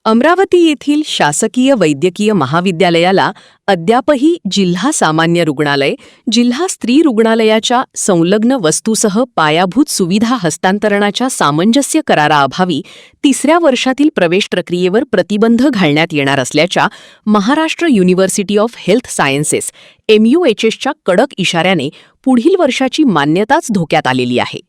अमरावती येथील शासकीय वैद्यकीय महाविद्यालयाला अद्यापही जिल्हा सामान्य रुग्णालय, जिल्हा स्त्री रुग्णालयाच्या संलग्न वस्तूसह पायाभूत सुविधा हस्तांतरणाच्या सामंजस्य कराराअभावी तिसऱ्या वर्षातील प्रवेश प्रक्रियेवर प्रतिबंध घालण्यात येणार असल्याच्या Maharashtra University of Health Sciences MUHSच्या कडक इशाऱ्याने पुढील वर्षाची मान्यताच धोक्यात आलेली आहे.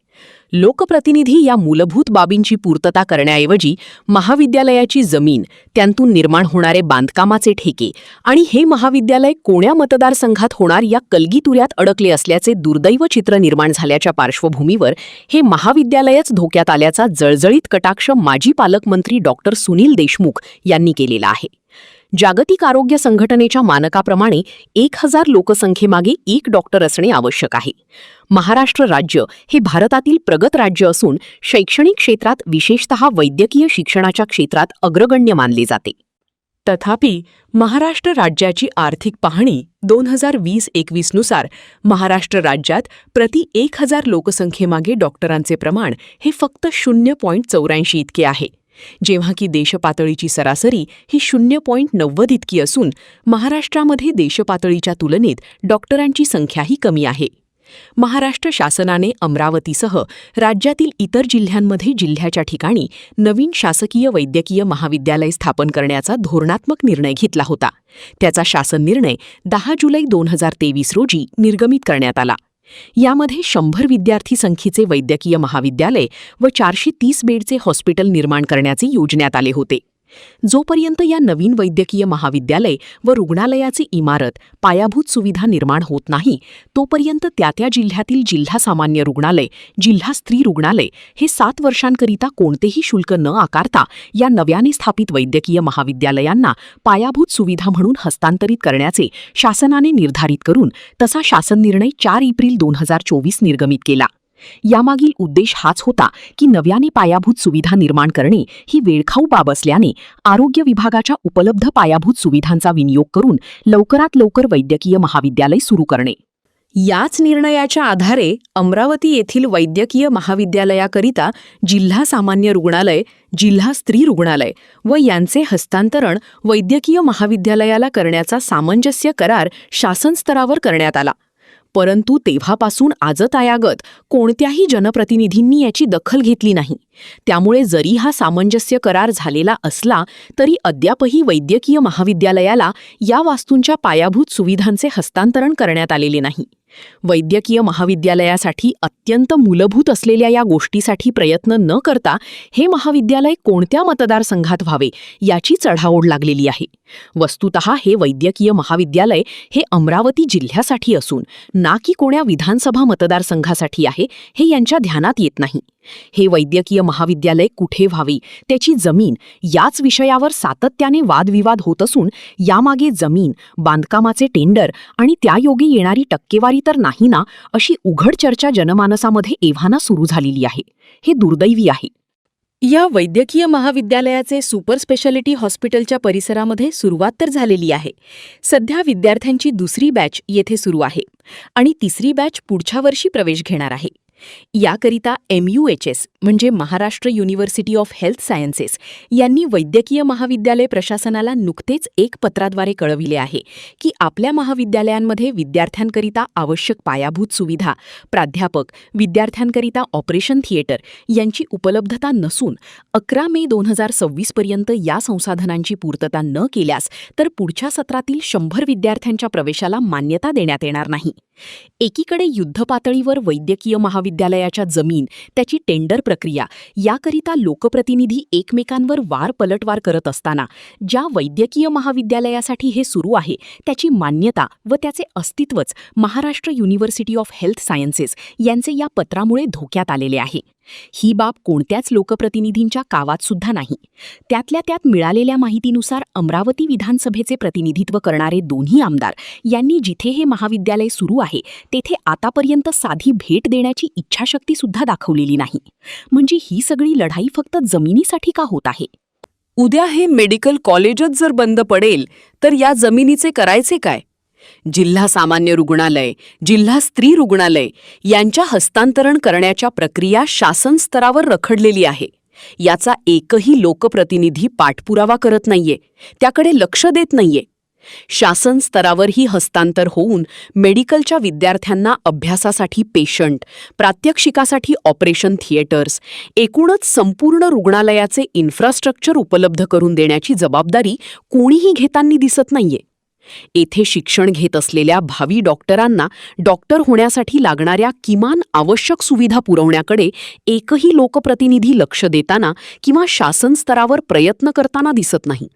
लोकप्रतिनिधी या मूलभूत बाबींची पूर्तता करण्याऐवजी महाविद्यालयाची जमीन, त्यांतून निर्माण होणारे बांधकामाचे ठेके आणि हे महाविद्यालय कोण्या मतदारसंघात होणार या कलगीतुऱ्यात अडकले असल्याचे दुर्दैव चित्र निर्माण झाल्याच्या पार्श्वभूमीवर हे महाविद्यालयच धोक्यात आल्याचा जळजळीत कटाक्ष माजी पालकमंत्री डॉक्टर सुनील देशमुख यांनी केलेला आहे. जागतिक आरोग्य संघटनेच्या मानकाप्रमाणे 1000 लोकसंख्येमागे एक डॉक्टर असणे आवश्यक आहे. महाराष्ट्र राज्य हे भारतातील प्रगत राज्य असून शैक्षणिक क्षेत्रात विशेषतः वैद्यकीय शिक्षणाच्या क्षेत्रात अग्रगण्य मानले जाते. तथापि महाराष्ट्र राज्याची आर्थिक पाहणी 2020-21 नुसार महाराष्ट्र राज्यात प्रति 1000 लोकसंख्येमागे डॉक्टरांचे प्रमाण हे फक्त 0.84 इतके आहे, जेव्हा की देशपातळीची सरासरी ही 0.90 इतकी असून महाराष्ट्रामध्ये देशपातळीच्या तुलनेत डॉक्टरांची संख्याही कमी आहे. महाराष्ट्र शासनाने अमरावतीसह राज्यातील इतर जिल्ह्यांमध्ये जिल्ह्याच्या ठिकाणी नवीन शासकीय वैद्यकीय महाविद्यालय स्थापन करण्याचा धोरणात्मक निर्णय घेतला होता. त्याचा शासन निर्णय 10 जुलै 2023 रोजी निर्गमित करण्यात आला. यामध्ये 100 विद्यार्थी संख्येचे वैद्यकीय महाविद्यालय व 430 बेडचे हॉस्पिटल निर्माण करण्याचे योजण्यात आले होते. जोपर्यंत या नवीन वैद्यकीय महाविद्यालय व रुग्णालयाची इमारत, पायाभूत सुविधा निर्माण होत नाही, तोपर्यंत त्या जिल्ह्यातील जिल्हा सामान्य रुग्णालय, जिल्हा स्त्री रुग्णालय हे 7 वर्षांकरिता कोणतेही शुल्क न आकारता या नव्याने स्थापित वैद्यकीय महाविद्यालयांना पायाभूत सुविधा म्हणून हस्तांतरित करण्याचे शासनाने निर्धारित करून तसा शासन निर्णय 4 एप्रिल 2024 निर्गमित केला. यामागील उद्देश हाच होता की नव्याने पायाभूत सुविधा निर्माण करणे ही वेळखाऊ बाब असल्याने आरोग्य विभागाच्या उपलब्ध पायाभूत सुविधांचा विनियोग करून लवकरात लवकर वैद्यकीय महाविद्यालय सुरू करणे. याच निर्णयाच्या आधारे अमरावती येथील वैद्यकीय महाविद्यालयाकरिता जिल्हा सामान्य रुग्णालय, जिल्हा स्त्री रुग्णालय व यांचे हस्तांतरण वैद्यकीय महाविद्यालयाला करण्याचा सामंजस्य करार शासन स्तरावर करण्यात आला. परंतु तेव्हापासून आजतायागत कोणत्याही जनप्रतिनिधींनी याची दखल घेतली नाही. त्यामुळे जरी हा सामंजस्य करार झालेला असला तरी अद्यापही वैद्यकीय महाविद्यालयाला या वास्तूंच्या पायाभूत सुविधांचे हस्तांतरण करण्यात आलेले नाही. वैद्यकीय महाविद्यालयासाठी अत्यंत मूलभूत असलेल्या या गोष्टीसाठी प्रयत्न न करता हे महाविद्यालय कोणत्या मतदारसंघात व्हावे याची चढाओढ लागलेली आहे. वस्तुतः हे वैद्यकीय महाविद्यालय हे अमरावती जिल्ह्यासाठी असून ना की कोण्या विधानसभा मतदारसंघासाठी आहे हे यांच्या ध्यानात येत नाही. हे वैद्यकीय महाविद्यालय कुठे व्हावे, त्याची जमीन याच विषयावर सातत्याने वादविवाद होत असून यामागे जमीन, बांधकामाचे टेंडर आणि त्यायोगे येणारी टक्केवारी तर नाही ना, अशी उघड चर्चा जनमानसामध्ये एव्हाना सुरू झालेली आहे. हे दुर्दैवी आहे. या वैद्यकीय महाविद्यालयाचे सुपर स्पेशालिटी हॉस्पिटलच्या परिसरामध्ये सुरुवात तर झालेली आहे. सध्या विद्यार्थ्यांची दुसरी बॅच येथे सुरू आहे आणि तिसरी बॅच पुढच्या वर्षी प्रवेश घेणार आहे. याकरिता MUHS म्हणजे Maharashtra University of Health sciences यांनी वैद्यकीय महाविद्यालय प्रशासनाला नुकतेच एक पत्राद्वारे कळविले आहे की आपल्या महाविद्यालयांमध्ये विद्यार्थ्यांकरिता आवश्यक पायाभूत सुविधा, प्राध्यापक, विद्यार्थ्यांकरिता ऑपरेशन थिएटर यांची उपलब्धता नसून 11 मे 2026 पर्यंत या संसाधनांची पूर्तता न केल्यास तर पुढच्या सत्रातील 100 विद्यार्थ्यांच्या प्रवेशाला मान्यता देण्यात येणार नाही. एकीकडे युद्धपातळीवर वैद्यकीय महाविद्यालयाच्या जमीन, त्याची टेंडर प्रक्रिया याकरिता लोकप्रतिनिधी एकमेकांवर वार पलटवार करत असताना ज्या वैद्यकीय महाविद्यालयासाठी हे सुरू आहे त्याची मान्यता व त्याचे अस्तित्वच Maharashtra University of Health Sciences यांचे या पत्रामुळे धोक्यात आलेले आहे. ही बाब कोणत्याच लोकप्रतिनिधींच्या कावात सुद्धा नाही. त्यातल्या त्यात मिळालेल्या माहितीनुसार अमरावती विधानसभेचे प्रतिनिधित्व करणारे दोन्ही आमदार यांनी जिथे हे महाविद्यालय सुरू आहे तेथे आतापर्यंत साधी भेट देण्याची इच्छाशक्ती सुद्धा दाखवलेली नाही. म्हणजे ही सगळी लढाई फक्त जमिनीसाठी का होत आहे? उद्या हे मेडिकल कॉलेजच जर बंद पडेल तर या जमिनीचे करायचे काय? जिल्हा सामान्य रुग्णालय, जिल्हा स्त्री रुग्णालय यांच्या हस्तांतरण करण्याच्या प्रक्रिया शासन स्तरावर रखडलेली आहे. याचा एकही लोकप्रतिनिधी पाठपुरावा करत नाहीये, त्याकडे लक्ष देत नाहीये. शासन स्तरावरही हस्तांतर होऊन मेडिकलच्या विद्यार्थ्यांना अभ्यासासाठी पेशंट, प्रात्यक्षिकासाठी ऑपरेशन थिएटर्स, एकूणच संपूर्ण रुग्णालयाचे इन्फ्रास्ट्रक्चर उपलब्ध करून देण्याची जबाबदारी कोणीही घेताना दिसत नाहीये. येथे शिक्षण घेत असलेल्या भावी डॉक्टरांना डॉक्टर होण्यासाठी लागणाऱ्या किमान आवश्यक सुविधा पुरवण्याकडे एकही लोकप्रतिनिधी लक्ष देताना किंवा शासन स्तरावर प्रयत्न करताना दिसत नाही.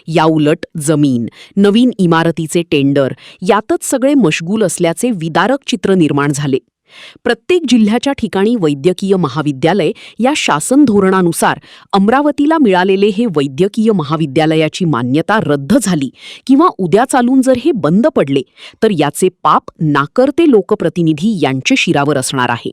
याउलट जमीन, नवीन इमारतीचे टेंडर यातच सगळे मशगूल असल्याचे विदारक चित्र निर्माण झाले. प्रत्येक जिल्ह्याच्या ठिकाणी वैद्यकीय महाविद्यालय या शासन धोरणानुसार अमरावतीला मिळालेले हे वैद्यकीय महाविद्यालयाची मान्यता रद्द झाली किंवा उद्या चालून जर हे बंद पडले तर याचे पाप नाकर्ते लोकप्रतिनिधी यांचे शिरावर असणार आहे.